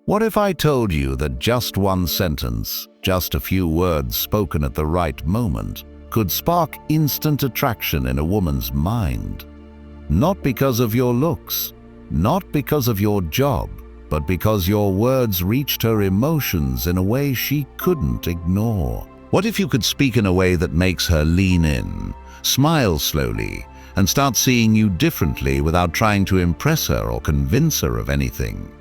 What if I told you that just one sentence, just a few words spoken at the right moment, could spark instant attraction in a woman's mind? Not because of your looks, not because of your job, but because your words reached her emotions in a way she couldn't ignore. What if you could speak in a way that makes her lean in, smile slowly, and start seeing you differently without trying to impress her or convince her of anything?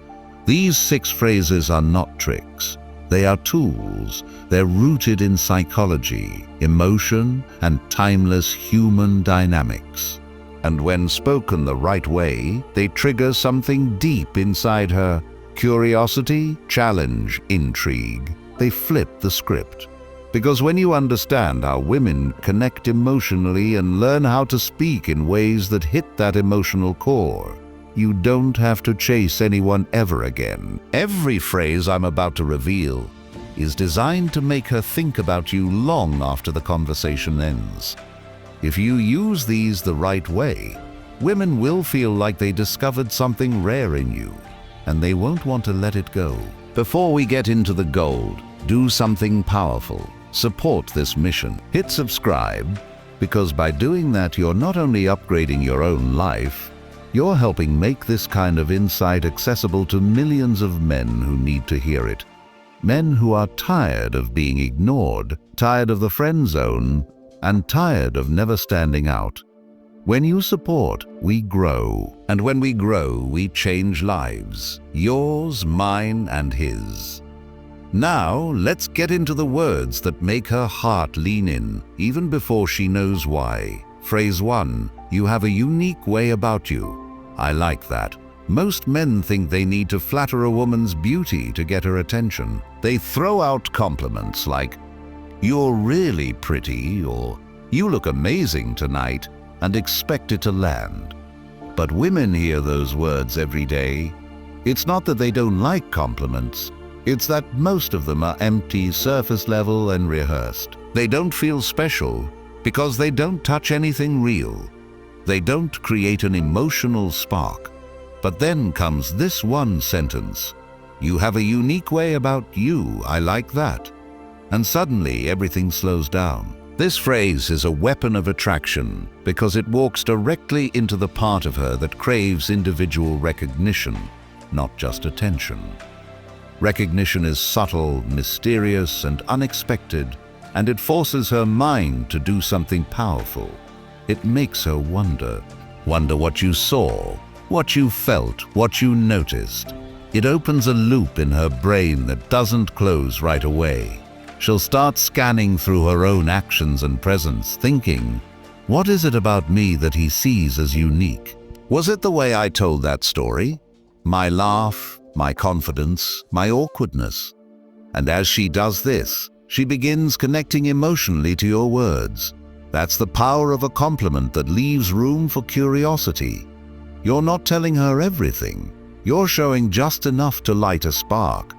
These 6 phrases are not tricks. They are tools. They're rooted in psychology, emotion, and timeless human dynamics. And when spoken the right way, they trigger something deep inside her: curiosity, challenge, intrigue. They flip the script. Because when you understand how women connect emotionally and learn how to speak in ways that hit that emotional core, you don't have to chase anyone ever again. Every phrase I'm about to reveal is designed to make her think about you long after the conversation ends. If you use these the right way, women will feel like they discovered something rare in you, and they won't want to let it go. Before we get into the gold, do something powerful. Support this mission. Hit subscribe, because by doing that, you're not only upgrading your own life, you're helping make this kind of insight accessible to millions of men who need to hear it. Men who are tired of being ignored, tired of the friend zone, and tired of never standing out. When you support, we grow. And when we grow, we change lives. Yours, mine, and his. Now, let's get into the words that make her heart lean in, even before she knows why. Phrase 1. You have a unique way about you. I like that. Most men think they need to flatter a woman's beauty to get her attention. They throw out compliments like, "You're really pretty," or "You look amazing tonight," and expect it to land. But women hear those words every day. It's not that they don't like compliments. It's that most of them are empty, surface level, and rehearsed. They don't feel special because they don't touch anything real. They don't create an emotional spark. But then comes this one sentence: "You have a unique way about you. I like that." And suddenly everything slows down. This phrase is a weapon of attraction because it walks directly into the part of her that craves individual recognition, not just attention. Recognition is subtle, mysterious, and unexpected, and it forces her mind to do something powerful. It makes her wonder what you saw, what you felt, what you noticed. It opens a loop in her brain that doesn't close right away. She'll start scanning through her own actions and presence, thinking, what is it about me that he sees as unique? Was it the way I told that story? My laugh, my confidence, my awkwardness? And as she does this, she begins connecting emotionally to your words. That's the power of a compliment that leaves room for curiosity. You're not telling her everything. You're showing just enough to light a spark.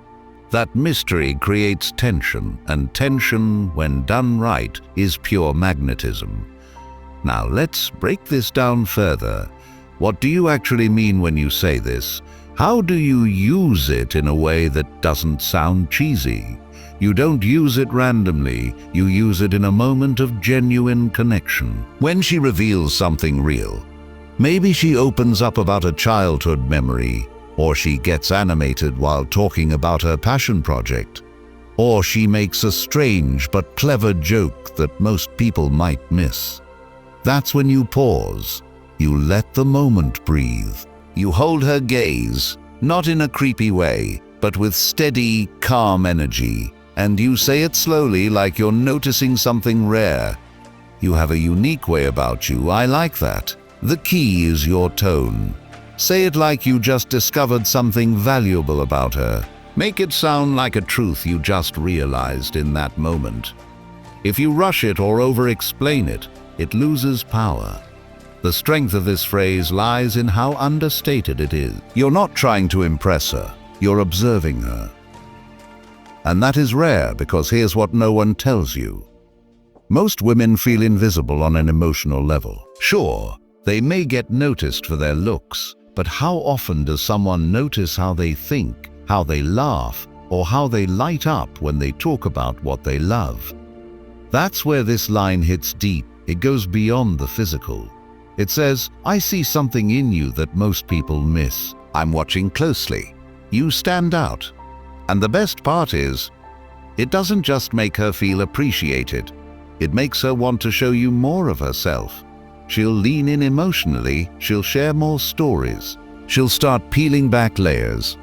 That mystery creates tension, and tension, when done right, is pure magnetism. Now let's break this down further. What do you actually mean when you say this? How do you use it in a way that doesn't sound cheesy? You don't use it randomly, you use it in a moment of genuine connection. When she reveals something real, maybe she opens up about a childhood memory, or she gets animated while talking about her passion project, or she makes a strange but clever joke that most people might miss. That's when you pause. You let the moment breathe. You hold her gaze, not in a creepy way, but with steady, calm energy. And you say it slowly, like you're noticing something rare. You have a unique way about you. I like that. The key is your tone. Say it like you just discovered something valuable about her. Make it sound like a truth you just realized in that moment. If you rush it or over-explain it, it loses power. The strength of this phrase lies in how understated it is. You're not trying to impress her. You're observing her. And that is rare, because here's what no one tells you. Most women feel invisible on an emotional level. Sure, they may get noticed for their looks, but how often does someone notice how they think, how they laugh, or how they light up when they talk about what they love. That's where this line hits deep. It goes beyond the physical. It says, I see something in you that most people miss. I'm watching closely. You stand out. And the best part is, it doesn't just make her feel appreciated. It makes her want to show you more of herself. She'll lean in emotionally, she'll share more stories. She'll start peeling back layers.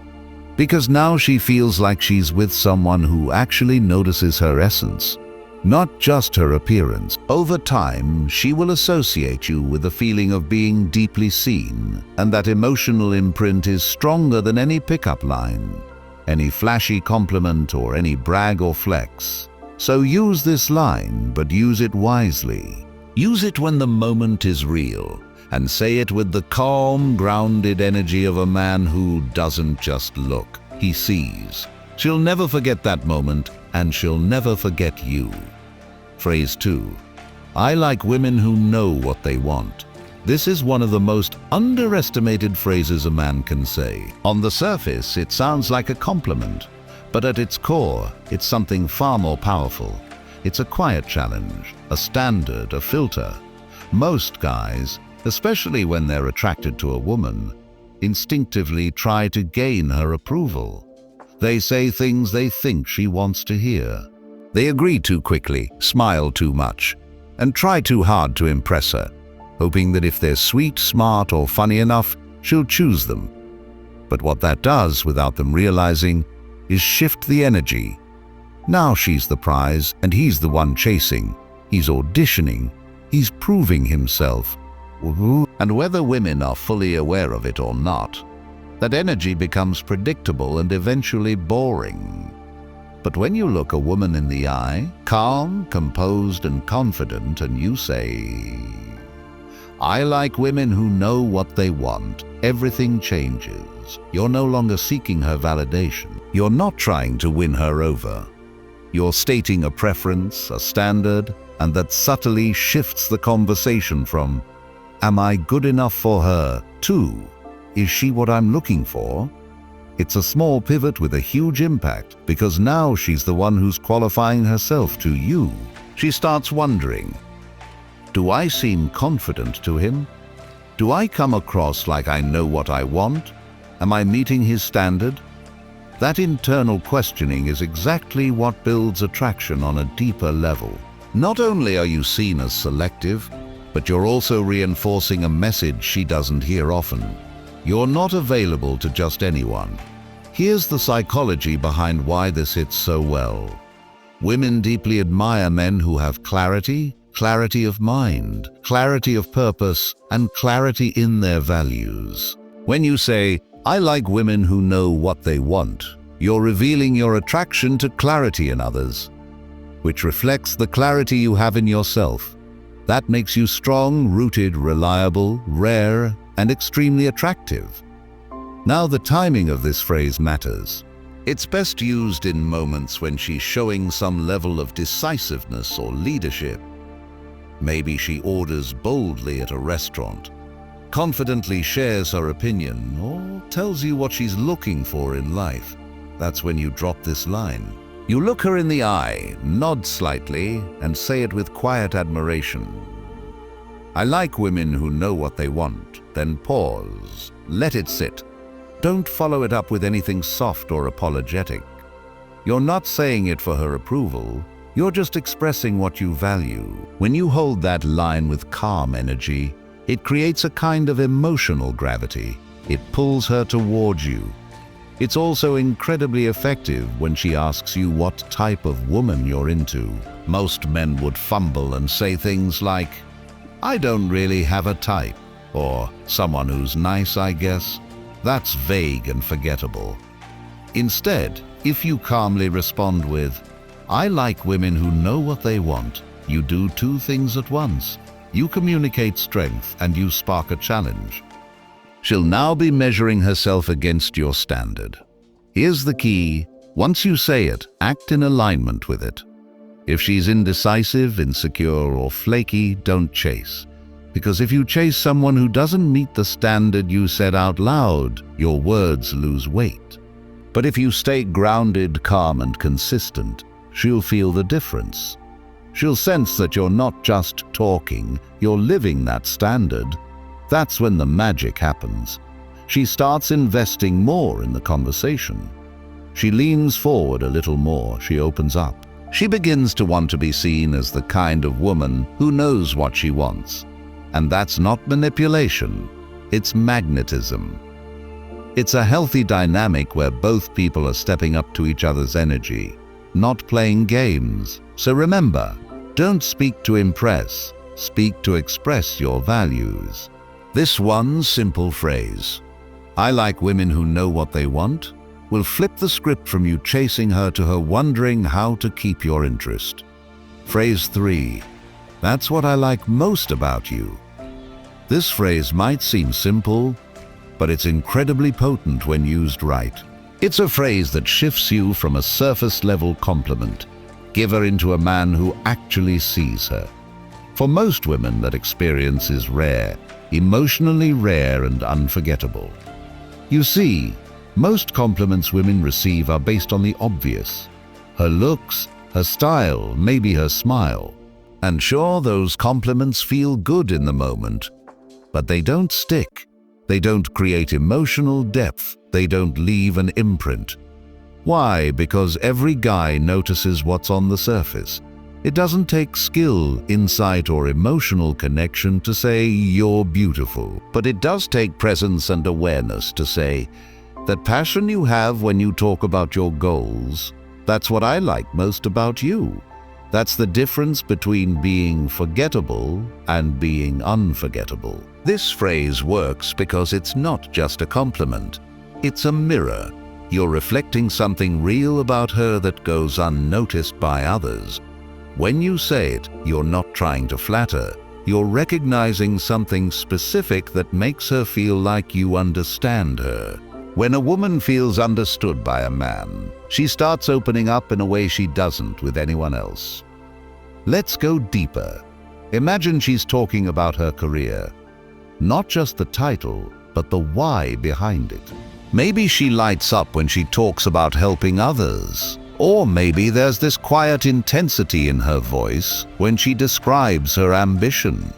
Because now she feels like she's with someone who actually notices her essence, not just her appearance. Over time, she will associate you with the feeling of being deeply seen, and that emotional imprint is stronger than any pickup line, any flashy compliment, or any brag or flex. So use this line, but use it wisely. Use it when the moment is real, and say it with the calm, grounded energy of a man who doesn't just look, he sees. She'll never forget that moment, and she'll never forget you. Phrase 2. I like women who know what they want. This is one of the most underestimated phrases a man can say. On the surface, it sounds like a compliment, but at its core, it's something far more powerful. It's a quiet challenge, a standard, a filter. Most guys, especially when they're attracted to a woman, instinctively try to gain her approval. They say things they think she wants to hear. They agree too quickly, smile too much, and try too hard to impress her, hoping that if they're sweet, smart, or funny enough, she'll choose them. But what that does, without them realizing, is shift the energy. Now she's the prize, and he's the one chasing. He's auditioning. He's proving himself. And whether women are fully aware of it or not, that energy becomes predictable and eventually boring. But when you look a woman in the eye, calm, composed, and confident, and you say, I like women who know what they want, everything changes. You're no longer seeking her validation. You're not trying to win her over. You're stating a preference, a standard, and that subtly shifts the conversation from, am I good enough for her, to, is she what I'm looking for? It's a small pivot with a huge impact, because now she's the one who's qualifying herself to you. She starts wondering, do I seem confident to him? Do I come across like I know what I want? Am I meeting his standard? That internal questioning is exactly what builds attraction on a deeper level. Not only are you seen as selective, but you're also reinforcing a message she doesn't hear often. You're not available to just anyone. Here's the psychology behind why this hits so well. Women deeply admire men who have clarity of mind, clarity of purpose, and clarity in their values. When you say, I like women who know what they want, you're revealing your attraction to clarity in others, which reflects the clarity you have in yourself. That makes you strong, rooted, reliable, rare, and extremely attractive. Now the timing of this phrase matters. It's best used in moments when she's showing some level of decisiveness or leadership. Maybe she orders boldly at a restaurant, confidently shares her opinion, or tells you what she's looking for in life. That's when you drop this line. You look her in the eye, nod slightly, and say it with quiet admiration. I like women who know what they want. Then pause. Let it sit. Don't follow it up with anything soft or apologetic. You're not saying it for her approval. You're just expressing what you value. When you hold that line with calm energy, it creates a kind of emotional gravity. It pulls her towards you. It's also incredibly effective when she asks you what type of woman you're into. Most men would fumble and say things like, I don't really have a type, or someone who's nice, I guess. That's vague and forgettable. Instead, if you calmly respond with, I like women who know what they want, you do two things at once. You communicate strength and you spark a challenge. She'll now be measuring herself against your standard. Here's the key. Once you say it, act in alignment with it. If she's indecisive, insecure, or flaky, don't chase. Because if you chase someone who doesn't meet the standard you set out loud, your words lose weight. But if you stay grounded, calm, and consistent, she'll feel the difference. She'll sense that you're not just talking, you're living that standard. That's when the magic happens. She starts investing more in the conversation. She leans forward a little more, she opens up. She begins to want to be seen as the kind of woman who knows what she wants. And that's not manipulation, it's magnetism. It's a healthy dynamic where both people are stepping up to each other's energy, not playing games. So remember, don't speak to impress, speak to express your values. This one simple phrase, "I like women who know what they want," will flip the script from you chasing her to her wondering how to keep your interest. Phrase 3, "That's what I like most about you." This phrase might seem simple, but it's incredibly potent when used right. It's a phrase that shifts you from a surface-level compliment giver into a man who actually sees her. For most women, that experience is rare, emotionally rare and unforgettable. You see, most compliments women receive are based on the obvious. Her looks, her style, maybe her smile. And sure, those compliments feel good in the moment, but they don't stick. They don't create emotional depth. They don't leave an imprint. Why? Because every guy notices what's on the surface. It doesn't take skill, insight, or emotional connection to say you're beautiful, but it does take presence and awareness to say, that passion you have when you talk about your goals, that's what I like most about you. That's the difference between being forgettable and being unforgettable. This phrase works because it's not just a compliment. It's a mirror. You're reflecting something real about her that goes unnoticed by others. When you say it, you're not trying to flatter. You're recognizing something specific that makes her feel like you understand her. When a woman feels understood by a man, she starts opening up in a way she doesn't with anyone else. Let's go deeper. Imagine she's talking about her career. Not just the title, but the why behind it. Maybe she lights up when she talks about helping others. Or maybe there's this quiet intensity in her voice when she describes her ambition.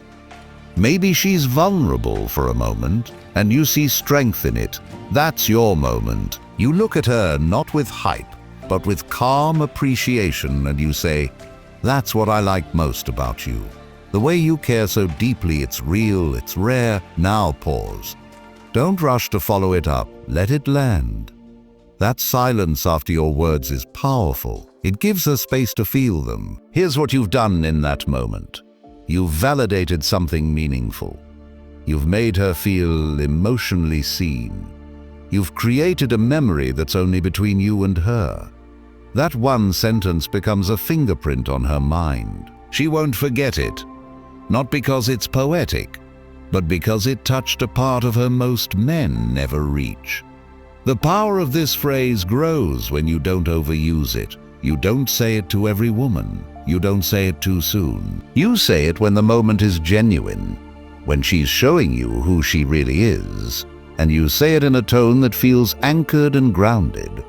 Maybe she's vulnerable for a moment, and you see strength in it. That's your moment. You look at her not with hype, but with calm appreciation, and you say, "That's what I like most about you. The way you care so deeply, it's real, it's rare." Now pause. Don't rush to follow it up. Let it land. That silence after your words is powerful. It gives her space to feel them. Here's what you've done in that moment. You've validated something meaningful. You've made her feel emotionally seen. You've created a memory that's only between you and her. That one sentence becomes a fingerprint on her mind. She won't forget it. Not because it's poetic, but because it touched a part of her most men never reach. The power of this phrase grows when you don't overuse it. You don't say it to every woman. You don't say it too soon. You say it when the moment is genuine, when she's showing you who she really is, and you say it in a tone that feels anchored and grounded.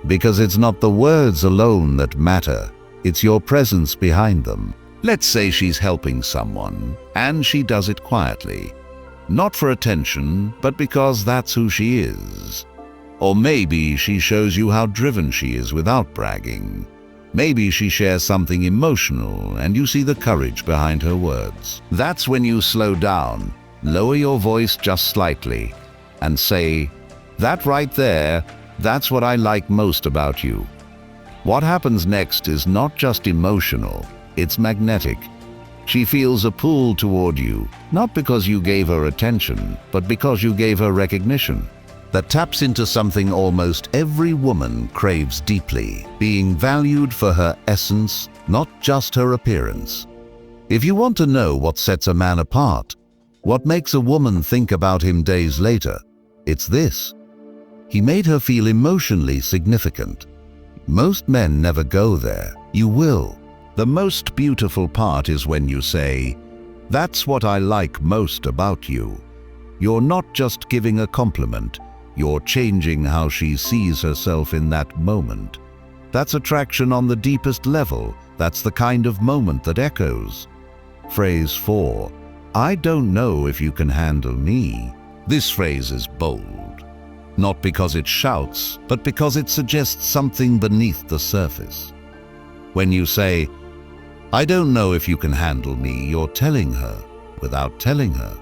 Because it's not the words alone that matter, it's your presence behind them. Let's say she's helping someone, and she does it quietly. Not for attention, but because that's who she is. Or maybe she shows you how driven she is without bragging. Maybe she shares something emotional, and you see the courage behind her words. That's when you slow down, lower your voice just slightly, and say, "That right there, that's what I like most about you." What happens next is not just emotional, it's magnetic. She feels a pull toward you, not because you gave her attention, but because you gave her recognition. That taps into something almost every woman craves deeply, being valued for her essence, not just her appearance. If you want to know what sets a man apart, what makes a woman think about him days later, it's this. He made her feel emotionally significant. Most men never go there. You will. The most beautiful part is when you say, "That's what I like most about you." You're not just giving a compliment. You're changing how she sees herself in that moment. That's attraction on the deepest level. That's the kind of moment that echoes. Phrase 4. I don't know if you can handle me. This phrase is bold. Not because it shouts, but because it suggests something beneath the surface. When you say, I don't know if you can handle me, you're telling her, without telling her,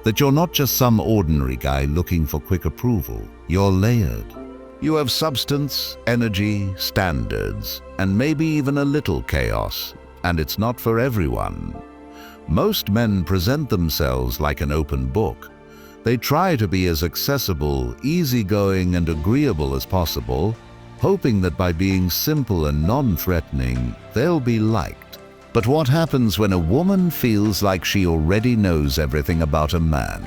that you're not just some ordinary guy looking for quick approval. You're layered. You have substance, energy, standards, and maybe even a little chaos, and it's not for everyone. Most men present themselves like an open book. They try to be as accessible, easygoing, and agreeable as possible, hoping that by being simple and non-threatening, they'll be liked. But what happens when a woman feels like she already knows everything about a man?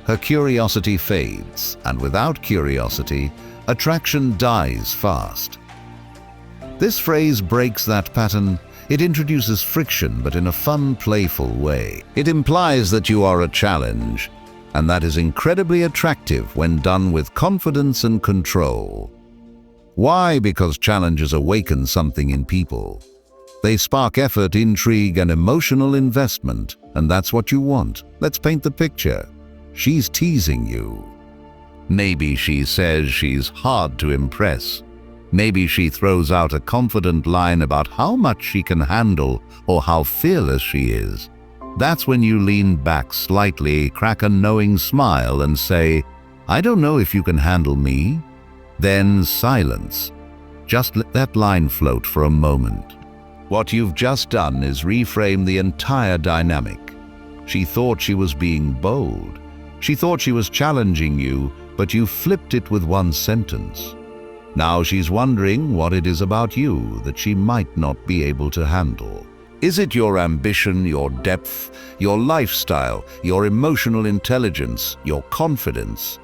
Her curiosity fades, and without curiosity, attraction dies fast. This phrase breaks that pattern. It introduces friction, but in a fun, playful way. It implies that you are a challenge, and that is incredibly attractive when done with confidence and control. Why? Because challenges awaken something in people. They spark effort, intrigue, and emotional investment, and that's what you want. Let's paint the picture. She's teasing you. Maybe she says she's hard to impress. Maybe she throws out a confident line about how much she can handle or how fearless she is. That's when you lean back slightly, crack a knowing smile, and say, I don't know if you can handle me. Then silence. Just let that line float for a moment. What you've just done is reframe the entire dynamic. She thought she was being bold. She thought she was challenging you, but you flipped it with one sentence. Now she's wondering what it is about you that she might not be able to handle. Is it your ambition, your depth, your lifestyle, your emotional intelligence, your confidence?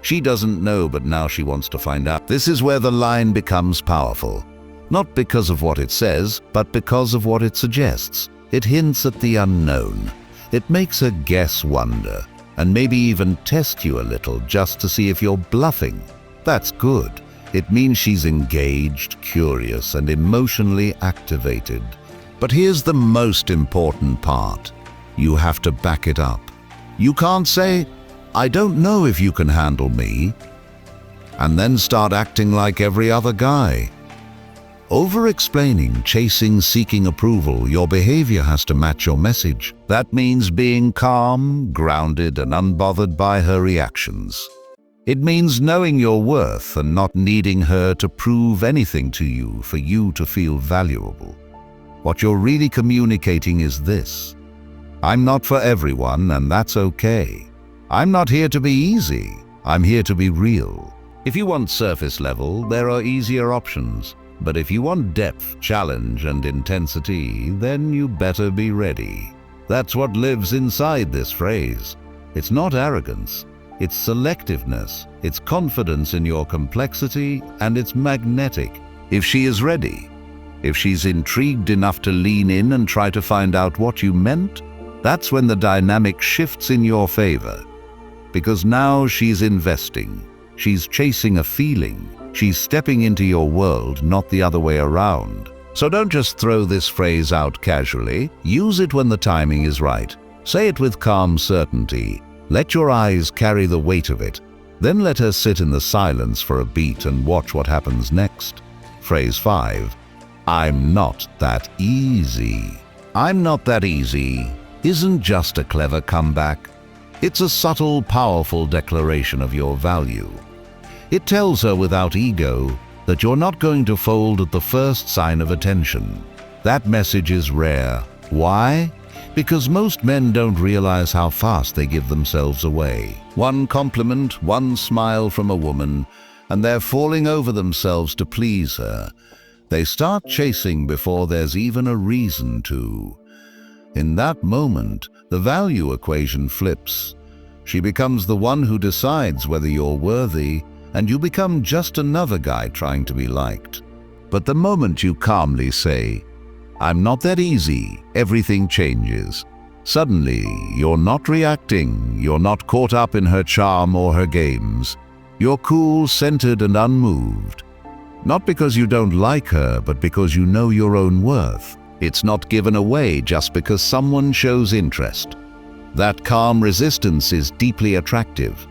She doesn't know, but now she wants to find out. This is where the line becomes powerful. Not because of what it says, but because of what it suggests. It hints at the unknown. It makes her guess, wonder, and maybe even test you a little just to see if you're bluffing. That's good. It means she's engaged, curious, and emotionally activated. But here's the most important part. You have to back it up. You can't say, I don't know if you can handle me, and then start acting like every other guy. Over-explaining, chasing, seeking approval, your behavior has to match your message. That means being calm, grounded, and unbothered by her reactions. It means knowing your worth and not needing her to prove anything to you for you to feel valuable. What you're really communicating is this: I'm not for everyone, and that's okay. I'm not here to be easy. I'm here to be real. If you want surface level, there are easier options. But if you want depth, challenge, and intensity, then you better be ready. That's what lives inside this phrase. It's not arrogance. It's selectiveness. It's confidence in your complexity, and it's magnetic. If she is ready, if she's intrigued enough to lean in and try to find out what you meant, that's when the dynamic shifts in your favor. Because now she's investing. She's chasing a feeling. She's stepping into your world, not the other way around. So don't just throw this phrase out casually. Use it when the timing is right. Say it with calm certainty. Let your eyes carry the weight of it. Then let her sit in the silence for a beat and watch what happens next. Phrase 5. I'm not that easy. I'm not that easy isn't just a clever comeback. It's a subtle, powerful declaration of your value. It tells her without ego that you're not going to fold at the first sign of attention. That message is rare. Why? Because most men don't realize how fast they give themselves away. One compliment, one smile from a woman, and they're falling over themselves to please her. They start chasing before there's even a reason to. In that moment, the value equation flips. She becomes the one who decides whether you're worthy, and you become just another guy trying to be liked. But the moment you calmly say, I'm not that easy, everything changes. Suddenly, you're not reacting, you're not caught up in her charm or her games. You're cool, centered, and unmoved. Not because you don't like her, but because you know your own worth. It's not given away just because someone shows interest. That calm resistance is deeply attractive.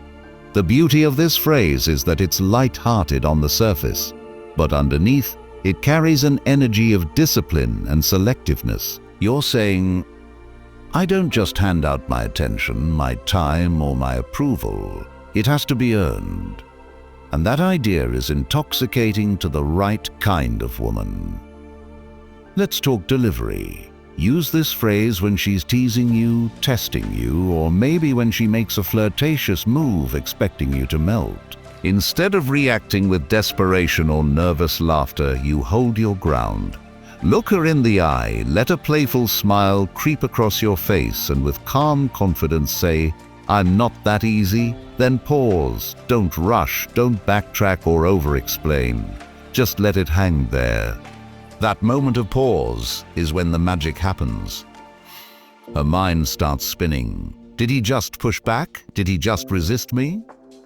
The beauty of this phrase is that it's light-hearted on the surface, but underneath, it carries an energy of discipline and selectiveness. You're saying, I don't just hand out my attention, my time, or my approval. It has to be earned. And that idea is intoxicating to the right kind of woman. Let's talk delivery. Use this phrase when she's teasing you, testing you, or maybe when she makes a flirtatious move expecting you to melt. Instead of reacting with desperation or nervous laughter, you hold your ground. Look her in the eye, let a playful smile creep across your face, and with calm confidence say, I'm not that easy. Then pause. Don't rush, don't backtrack or over-explain. Just let it hang there. That moment of pause is when the magic happens. Her mind starts spinning. Did he just push back? Did he just resist me?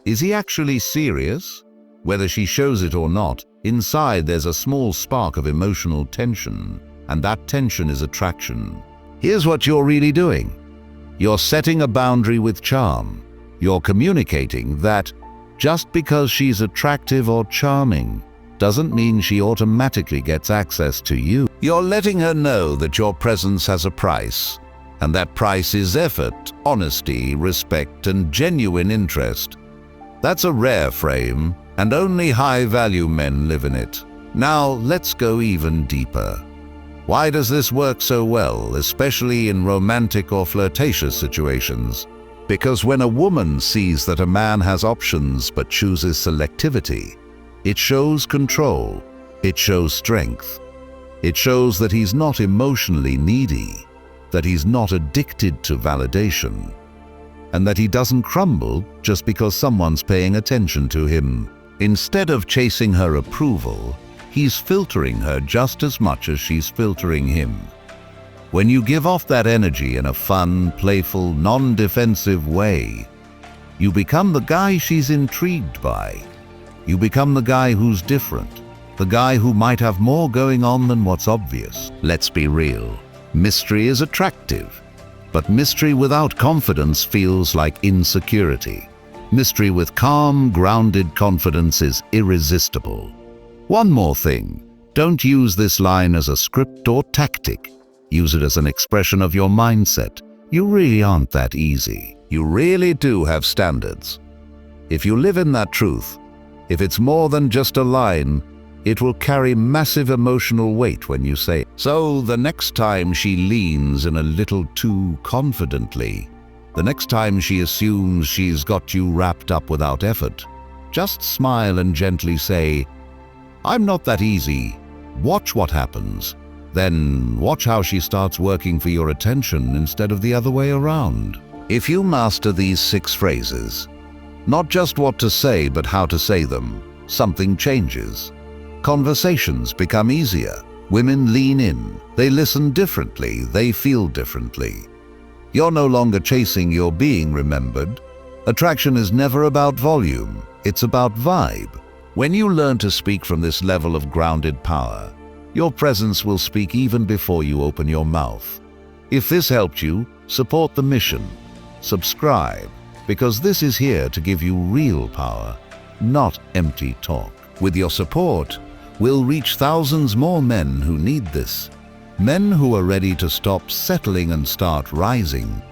Is he actually serious? Whether she shows it or not, inside there's a small spark of emotional tension, and that tension is attraction. Here's what you're really doing. You're setting a boundary with charm. You're communicating that just because she's attractive or charming doesn't mean she automatically gets access to you. You're letting her know that your presence has a price, and that price is effort, honesty, respect, and genuine interest. That's a rare frame, and only high-value men live in it. Now, let's go even deeper. Why does this work so well, especially in romantic or flirtatious situations? Because when a woman sees that a man has options but chooses selectivity, it shows control, it shows strength, it shows that he's not emotionally needy, that he's not addicted to validation, and that he doesn't crumble just because someone's paying attention to him. Instead of chasing her approval, he's filtering her just as much as she's filtering him. When you give off that energy in a fun, playful, non-defensive way, you become the guy she's intrigued by. You become the guy who's different, the guy who might have more going on than what's obvious. Let's be real. Mystery is attractive, but mystery without confidence feels like insecurity. Mystery with calm, grounded confidence is irresistible. One more thing, don't use this line as a script or tactic. Use it as an expression of your mindset. You really aren't that easy. You really do have standards. If you live in that truth, if it's more than just a line, it will carry massive emotional weight when you say it. So the next time she leans in a little too confidently, the next time she assumes she's got you wrapped up without effort, just smile and gently say, I'm not that easy. Watch what happens. Then watch how she starts working for your attention instead of the other way around. If you master these 6 phrases, not just what to say but how to say them, something changes. Conversations become easier. Women lean in. They listen differently. They feel differently. You're no longer chasing, you're being remembered. Attraction is never about volume. It's about vibe. When you learn to speak from this level of grounded power, your presence will speak even before you open your mouth. If this helped you, support the mission. Subscribe, because this is here to give you real power, not empty talk. With your support, we'll reach thousands more men who need this. Men who are ready to stop settling and start rising.